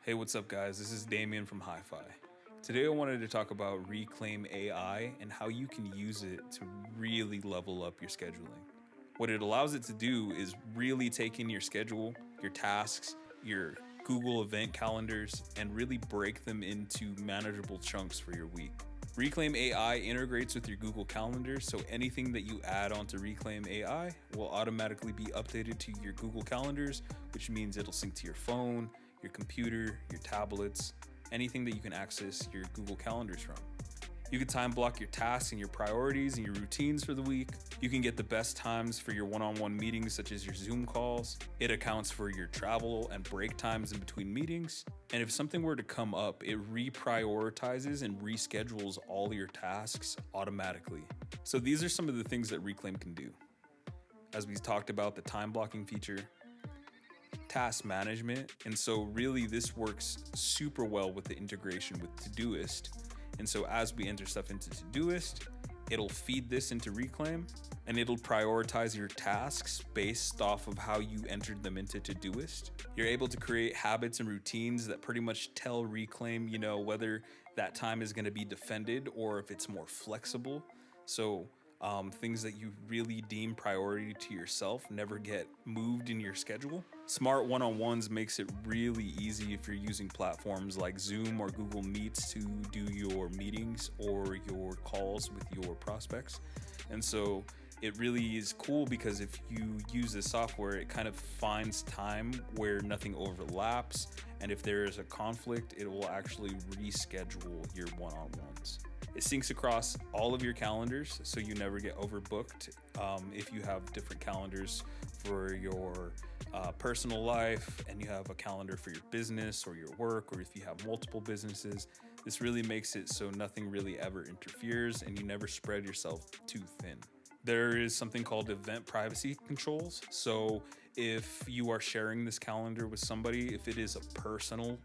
Hey, what's up, guys? This is Damien from Hi-Fi. Today I wanted to talk about Reclaim.ai and how you can use it to really level up your scheduling. What it allows it to do is really take in your schedule, your tasks, your Google event calendars, and really break them into manageable chunks for your week. Reclaim.ai integrates with your Google Calendar, so anything that you add onto Reclaim.ai will automatically be updated to your Google Calendars, which means it'll sync to your phone, your computer, your tablets, anything that you can access your Google Calendars from. You can time block your tasks and your priorities and your routines for the week. You can get the best times for your one-on-one meetings, such as your Zoom calls. It accounts for your travel and break times in between meetings. And if something were to come up, it reprioritizes and reschedules all your tasks automatically. So these are some of the things that Reclaim can do. As we talked about, the time blocking feature, task management. And so really this works super well with the integration with Todoist. And so as we enter stuff into Todoist, it'll feed this into Reclaim and it'll prioritize your tasks based off of how you entered them into Todoist. You're able to create habits and routines that pretty much tell Reclaim, whether that time is going to be defended or if it's more flexible. So things that you really deem priority to yourself never get moved in your schedule. Smart one-on-ones makes it really easy if you're using platforms like Zoom or Google Meets to do your meetings or your calls with your prospects. And so it really is cool because if you use this software, it kind of finds time where nothing overlaps. And if there is a conflict, it will actually reschedule your one-on-ones. It syncs across all of your calendars, so you never get overbooked. If you have different calendars for your personal life and you have a calendar for your business or your work, or if you have multiple businesses, this really makes it so nothing really ever interferes and you never spread yourself too thin. There is something called event privacy controls. So if you are sharing this calendar with somebody, if it is a personal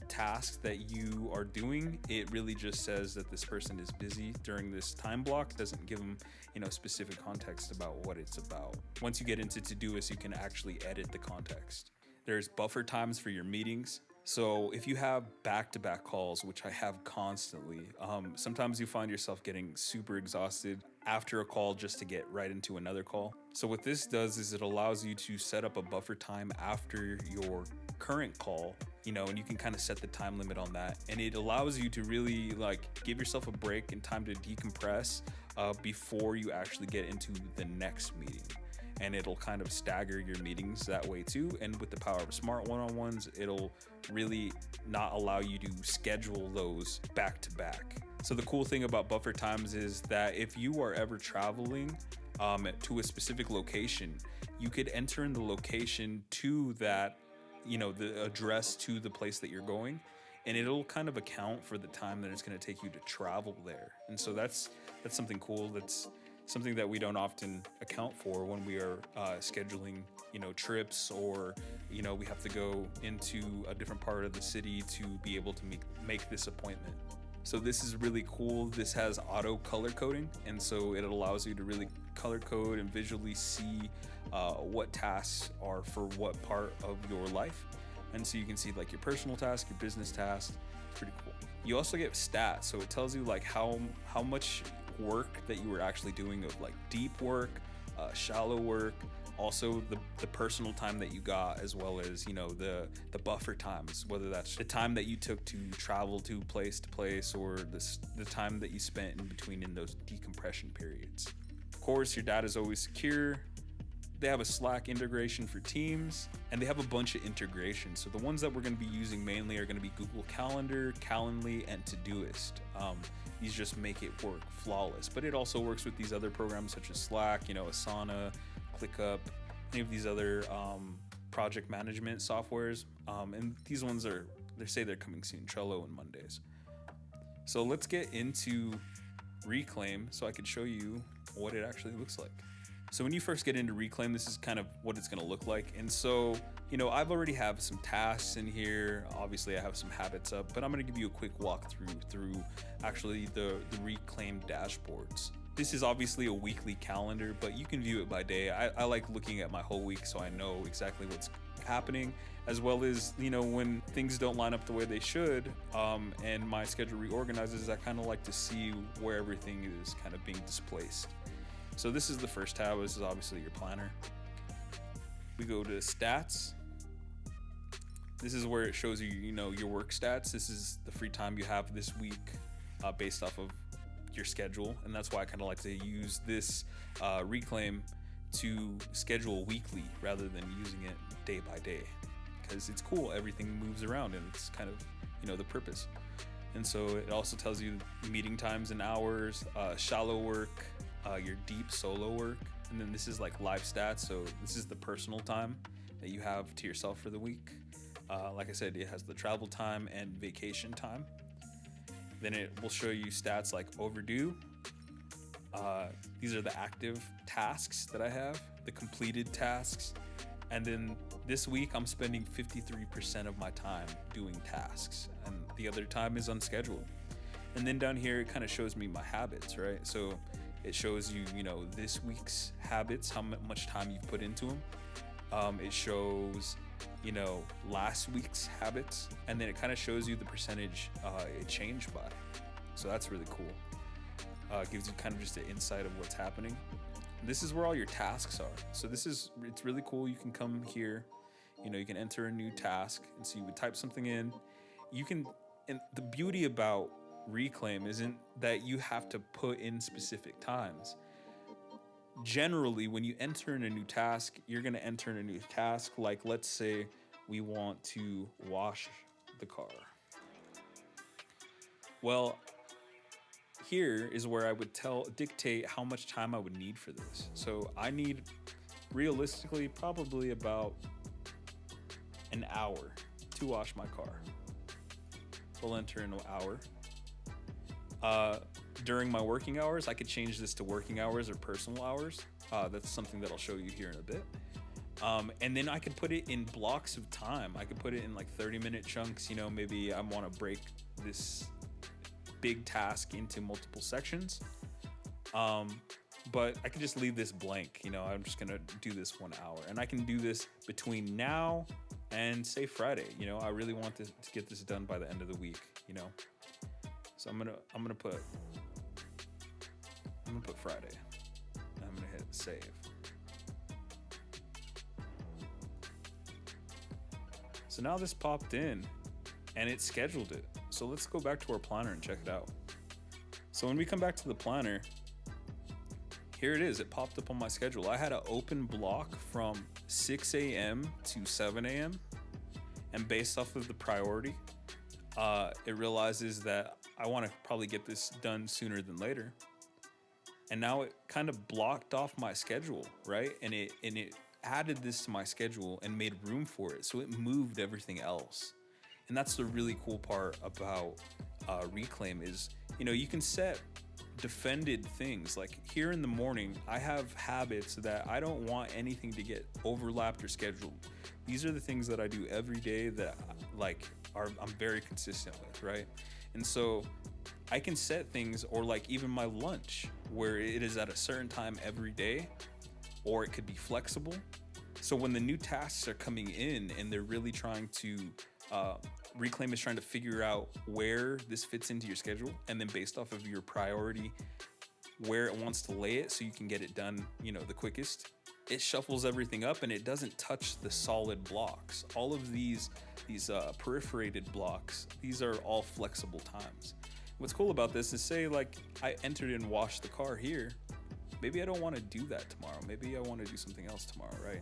task that you are doing, it really just says that this person is busy during this time block. Doesn't give them, specific context about what it's about. Once you get into Todoist, you can actually edit the context. There's buffer times for your meetings. So if you have back-to-back calls, which I have constantly, sometimes you find yourself getting super exhausted after a call just to get right into another call. So what this does is it allows you to set up a buffer time after your current call, and you can kind of set the time limit on that. And it allows you to really give yourself a break and time to decompress before you actually get into the next meeting. And it'll kind of stagger your meetings that way too. And with the power of smart one-on-ones, it'll really not allow you to schedule those back to back. So the cool thing about buffer times is that if you are ever traveling to a specific location, you could enter in the location to that, the address to the place that you're going, and it'll kind of account for the time that it's going to take you to travel there. And so that's something cool. That's something that we don't often account for when we are scheduling, trips, or, we have to go into a different part of the city to be able to make this appointment. So this is really cool. This has auto color coding. And so it allows you to really color code and visually see what tasks are for what part of your life. And so you can see your personal task, your business task. It's pretty cool. You also get stats. So it tells you how much work that you were actually doing of deep work, shallow work, also the personal time that you got, as well as the buffer times, whether that's the time that you took to travel to place or the time that you spent in between in those decompression periods. Of course, your data is always secure. They have a Slack integration for Teams, and they have a bunch of integrations. So the ones that we're going to be using mainly are going to be Google Calendar, Calendly, and Todoist. These just make it work flawless, but it also works with these other programs such as Slack, Asana, ClickUp, any of these other project management softwares. And these ones they say they're coming soon, Trello and Mondays. So let's get into Reclaim so I can show you what it actually looks like. So when you first get into Reclaim, this is kind of what it's going to look like. And so, I've already have some tasks in here. Obviously, I have some habits up, but I'm going to give you a quick walkthrough through actually the Reclaim dashboards. This is obviously a weekly calendar, but you can view it by day. I like looking at my whole week so I know exactly what's happening, as well as, when things don't line up the way they should, and my schedule reorganizes, I kind of like to see where everything is kind of being displaced. So this is the first tab. This is obviously your planner. We go to stats. This is where it shows you, your work stats. This is the free time you have this week, based off of your schedule. And that's why I kind of like to use this Reclaim to schedule weekly rather than using it day by day, because it's cool. Everything moves around and it's kind of, the purpose. And so it also tells you meeting times and hours, shallow work, your deep solo work. And then this is like live stats. So this is the personal time that you have to yourself for the week. Like I said, it has the travel time and vacation time. Then it will show you stats like overdue. These are the active tasks that I have, the completed tasks. And then this week I'm spending 53% of my time doing tasks, and the other time is unscheduled. And then down here, it kind of shows me my habits, right? So it shows you, this week's habits, how much time you've put into them. It shows, last week's habits, and then it kind of shows you the percentage it changed by. So that's really cool. It gives you kind of just an insight of what's happening. This is where all your tasks are. So it's really cool. You can come here, you can enter a new task, and so you would type something in. And the beauty about Reclaim isn't that you have to put in specific times. Generally, when you enter in a new task, you're going to enter in a new task. Like, let's say we want to wash the car. Well, here is where I would dictate how much time I would need for this. So I need, realistically, probably about an hour to wash my car. We'll enter in an hour. During my working hours, I could change this to working hours or personal hours. That's something that I'll show you here in a bit. And then I could put it in blocks of time. I could put it in like 30-minute chunks. Maybe I want to break this big task into multiple sections. But I can just leave this blank. I'm just gonna do this 1 hour, and I can do this between now and say Friday. I really want to get this done by the end of the week. So I'm gonna put Friday. And I'm gonna hit save. So now this popped in and it scheduled it. So let's go back to our planner and check it out. So when we come back to the planner, here it is. It popped up on my schedule. I had an open block from 6 a.m. to 7 a.m. And based off of the priority, it realizes that I want to probably get this done sooner than later. And now it kind of blocked off my schedule, right? And it added this to my schedule and made room for it. So it moved everything else. And that's the really cool part about Reclaim is, you can set defended things. Like here in the morning, I have habits that I don't want anything to get overlapped or scheduled. These are the things that I do every day that I'm very consistent with, right? And so I can set things, or like even my lunch, where it is at a certain time every day, or it could be flexible. So when the new tasks are coming in and they're really trying to, Reclaim is trying to figure out where this fits into your schedule, and then based off of your priority, where it wants to lay it so you can get it done, the quickest. It shuffles everything up and it doesn't touch the solid blocks. All of these perforated blocks, these are all flexible times. What's cool about this is, say like I entered in wash the car here. Maybe I don't want to do that tomorrow. Maybe I want to do something else tomorrow, right?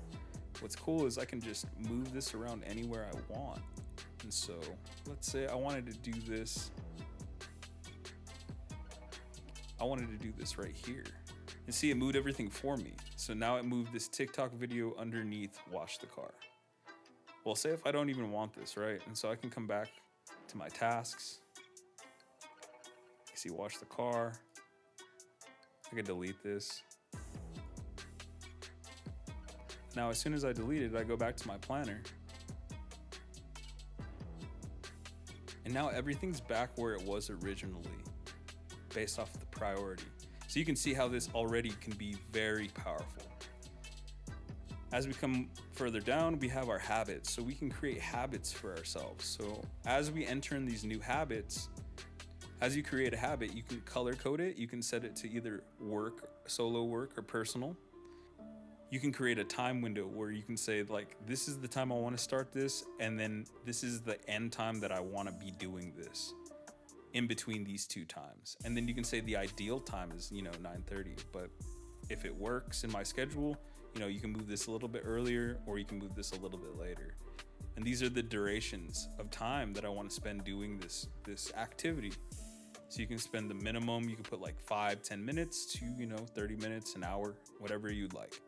What's cool is I can just move this around anywhere I want. And so let's say I wanted to do this. I wanted to do this right here. And see, it moved everything for me. So now it moved this TikTok video underneath wash the car. Well, say if I don't even want this, right? And so I can come back to my tasks. See, wash the car. I can delete this. Now, as soon as I delete it, I go back to my planner. And now everything's back where it was originally, based off of the priority. So you can see how this already can be very powerful. As we come further down, we have our habits. So we can create habits for ourselves. So as we enter in these new habits, as you create a habit, you can color code it. You can set it to either work, solo work, or personal. You can create a time window where you can say, like, this is the time I want to start this, and then this is the end time that I want to be doing this in between these two times. And then you can say the ideal time is, 9:30, but if it works in my schedule, you can move this a little bit earlier, or you can move this a little bit later. And these are the durations of time that I want to spend doing this activity. So you can spend the minimum, you can put like 5-10 minutes to 30 minutes, an hour, whatever you'd like.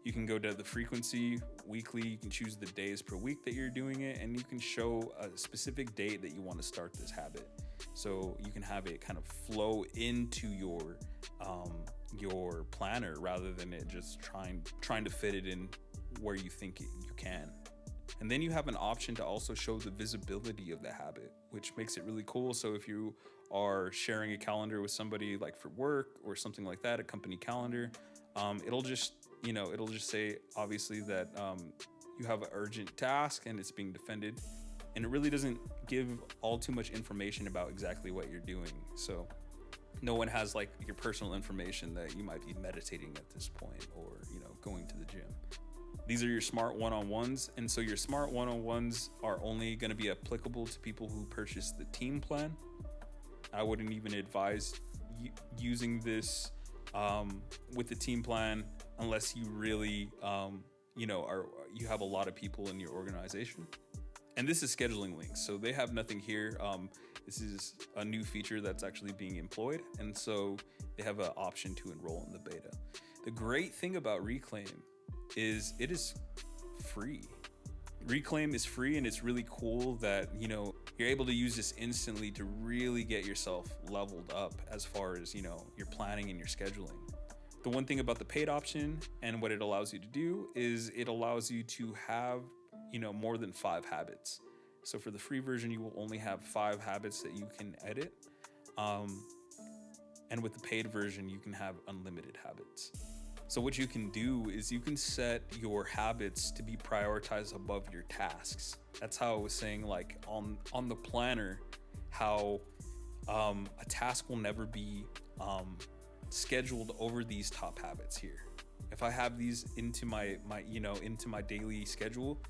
You can go to the frequency, weekly. You can choose the days per week that you're doing it, and you can show a specific date that you want to start this habit. So you can have it kind of flow into your planner rather than it just trying to fit it in where you think you can. And then you have an option to also show the visibility of the habit, which makes it really cool. So if you are sharing a calendar with somebody, like for work or something like that, a company calendar, it'll just say obviously that you have an urgent task and it's being defended, and it really doesn't give all too much information about exactly what you're doing. So no one has like your personal information that you might be meditating at this point, or going to the gym. These are your smart one-on-ones, and so your smart one-on-ones are only going to be applicable to people who purchase the team plan. I wouldn't even advise using this with the team plan unless you really you have a lot of people in your organization. And this is scheduling links, so they have nothing here. This is a new feature that's actually being employed, and so they have an option to enroll in the beta. The great thing about Reclaim is it is free. Reclaim is free, and it's really cool that you're able to use this instantly to really get yourself leveled up as far as your planning and your scheduling. The one thing about the paid option and what it allows you to do is it allows you to have more than 5 habits. So for the free version, you will only have 5 habits that you can edit, and with the paid version you can have unlimited habits. So what you can do is you can set your habits to be prioritized above your tasks. That's how I was saying, like on the planner, how a task will never be scheduled over these top habits here. If I have these into my into my daily schedule,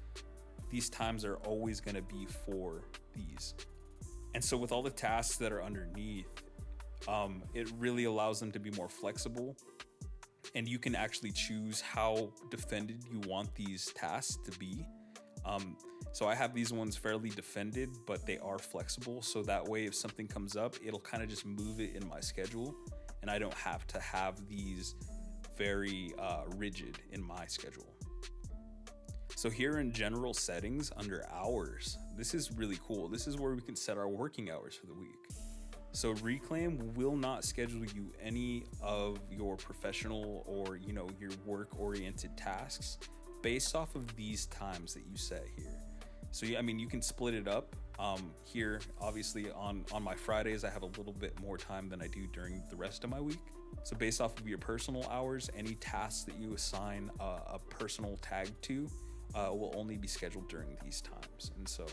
these times are always going to be for these. And so with all the tasks that are underneath, it really allows them to be more flexible, and you can actually choose how defended you want these tasks to be. So I have these ones fairly defended, but they are flexible. So that way, if something comes up, it'll kind of just move it in my schedule, and I don't have to have these very rigid in my schedule. So here in general settings under hours, this is really cool. This is where we can set our working hours for the week. So Reclaim will not schedule you any of your professional or your work-oriented tasks based off of these times that you set here. So you can split it up. Here, obviously on my Fridays, I have a little bit more time than I do during the rest of my week. So based off of your personal hours, any tasks that you assign a personal tag to will only be scheduled during these times. And so,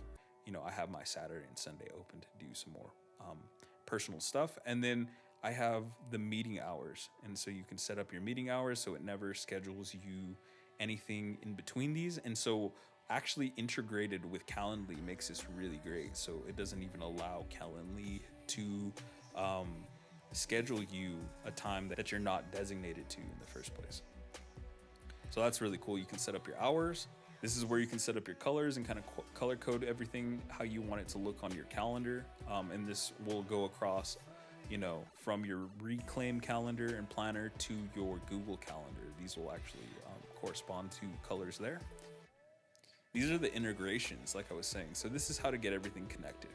I have my Saturday and Sunday open to do some more personal stuff. And then I have the meeting hours. And so you can set up your meeting hours so it never schedules you anything in between these. And so actually integrated with Calendly makes this really great. So it doesn't even allow Calendly to schedule you a time that you're not designated to in the first place. So that's really cool. You can set up your hours. This is where you can set up your colors and kind of color code everything how you want it to look on your calendar. And this will go across, from your Reclaim calendar and planner to your Google calendar. These will actually correspond to colors there. These are the integrations, like I was saying. So this is how to get everything connected.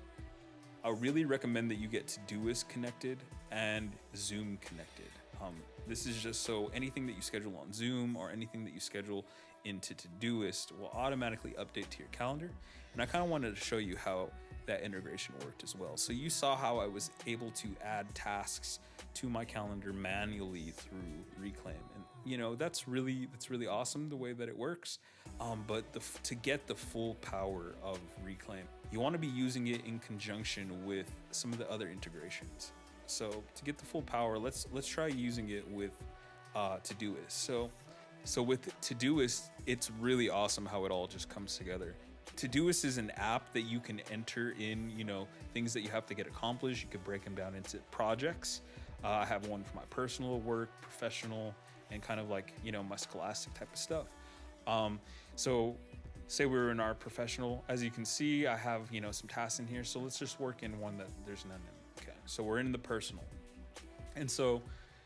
I really recommend that you get Todoist connected and Zoom connected. This is just so anything that you schedule on Zoom or anything that you schedule into Todoist will automatically update to your calendar. And I kind of wanted to show you how that integration worked as well. So you saw how I was able to add tasks to my calendar manually through Reclaim, and you know that's really awesome the way that it works. But to get the full power of Reclaim, you want to be using it in conjunction with some of the other integrations. So to get the full power, let's try using it with Todoist. So with Todoist, it's really awesome how it all just comes together. Todoist is an app that you can enter in, you know, things that you have to get accomplished. You could break them down into projects. I have one for my personal work, professional, and kind of like, you know, my scholastic type of stuff. So say we're in our professional, as you can see, I have, you know, some tasks in here. So let's just work in one that there's none in. Okay, so we're in the personal. And so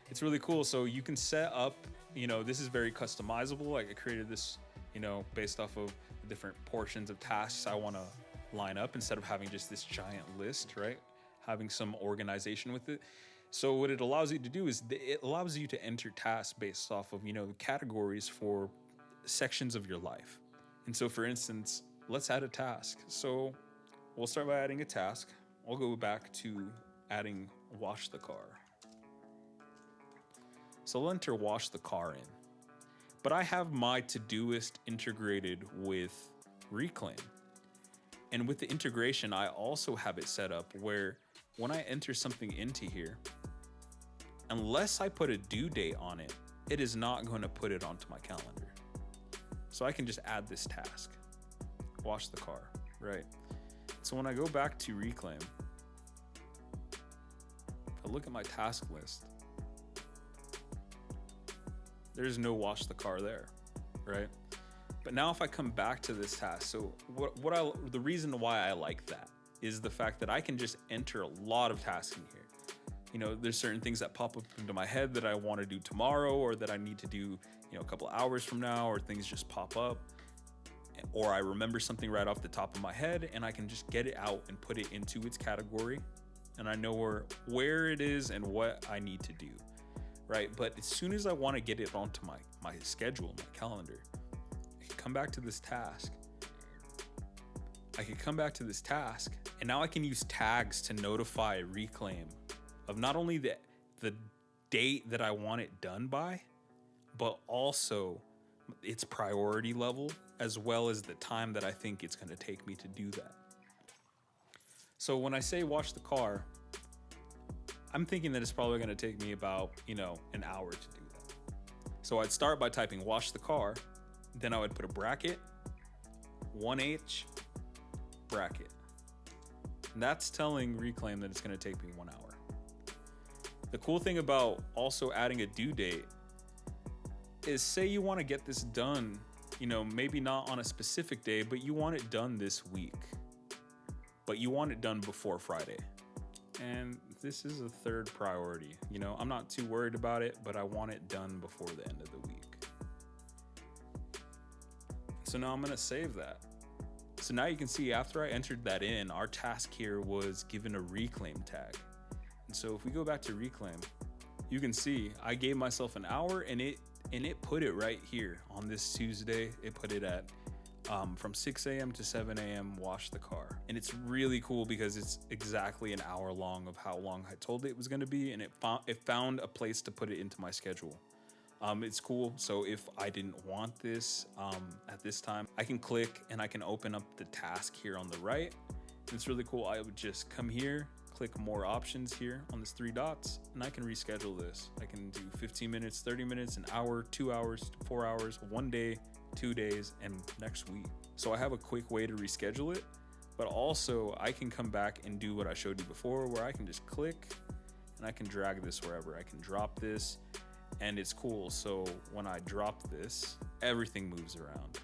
it's really cool. So you can set up, you know, this is very customizable. Like I created this, you know, based off of different portions of tasks I want to line up instead of having just this giant list, right? Having some organization with it. So what it allows you to do is it allows you to enter tasks based off of, you know, categories for sections of your life. And so for instance, let's add a task. So we'll start by adding a task. I'll go back to adding wash the car. So I'll enter wash the car in. But I have my Todoist integrated with Reclaim. And with the integration, I also have it set up where when I enter something into here, unless I put a due date on it, it is not going to put it onto my calendar. So I can just add this task, wash the car, right? So when I go back to Reclaim, I look at my task list, there's no wash the car there, right? But now if I come back to this task, so the reason why I like that is the fact that I can just enter a lot of tasks in here. You know, there's certain things that pop up into my head that I want to do tomorrow, or that I need to do, you know, a couple hours from now, or things just pop up, or I remember something right off the top of my head and I can just get it out and put it into its category, and I know where it is and what I need to do, right? But as soon as I want to get it onto my schedule, my calendar, I can come back to this task. And now I can use tags to notify Reclaim of not only the date that I want it done by, but also its priority level, as well as the time that I think it's going to take me to do that. So when I say wash the car, I'm thinking that it's probably going to take me about, you know, an hour to do that. So I'd start by typing wash the car, then I would put a bracket, 1H, bracket. And that's telling Reclaim that it's going to take me 1 hour. The cool thing about also adding a due date is, say you want to get this done, you know, maybe not on a specific day, but you want it done this week, but you want it done before Friday. And this is a third priority. You know, I'm not too worried about it, but I want it done before the end of the week. So now I'm going to save that. So now you can see after I entered that in, our task here was given a Reclaim tag. And so if we go back to Reclaim, you can see I gave myself an hour, and it put it right here on this Tuesday. It put it at from 6 a.m. to 7 a.m. wash the car. And it's really cool because it's exactly an hour long of how long I told it was going to be, and it found a place to put it into my schedule. It's cool. So if I didn't want this at this time, I can click and I can open up the task here on the right. And it's really cool. I would just come here, click more options here on this 3 dots, and I can reschedule this. I can do 15 minutes, 30 minutes, an hour, 2 hours, 4 hours, 1 day, 2 days, and next week. So I have a quick way to reschedule it, but also I can come back and do what I showed you before, where I can just click and I can drag this wherever. I can drop this, and it's cool. So when I drop this, everything moves around.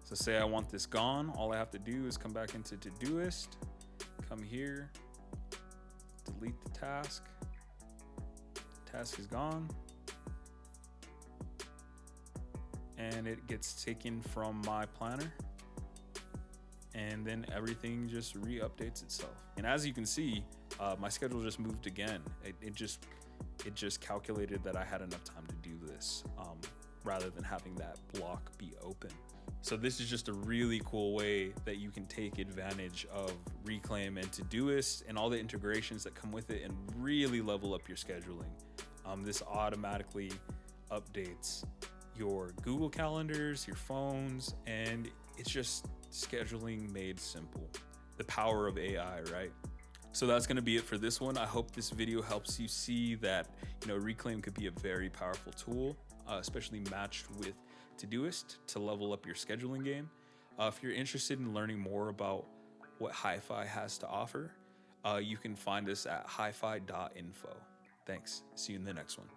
So say I want this gone, all I have to do is come back into Todoist, come here, delete the task. Task is gone. And it gets taken from my planner. And then everything just re-updates itself. And as you can see, my schedule just moved again. It just calculated that I had enough time to do this rather than having that block be open. So this is just a really cool way that you can take advantage of Reclaim and Todoist and all the integrations that come with it and really level up your scheduling. This automatically updates your Google calendars, your phones, and it's just scheduling made simple. The power of AI, right? So that's going to be it for this one. I hope this video helps you see that, Reclaim could be a very powerful tool, especially matched with Todoist to level up your scheduling game. If you're interested in learning more about what Hi-Fi has to offer, you can find us at hifi.info. Thanks. See you in the next one.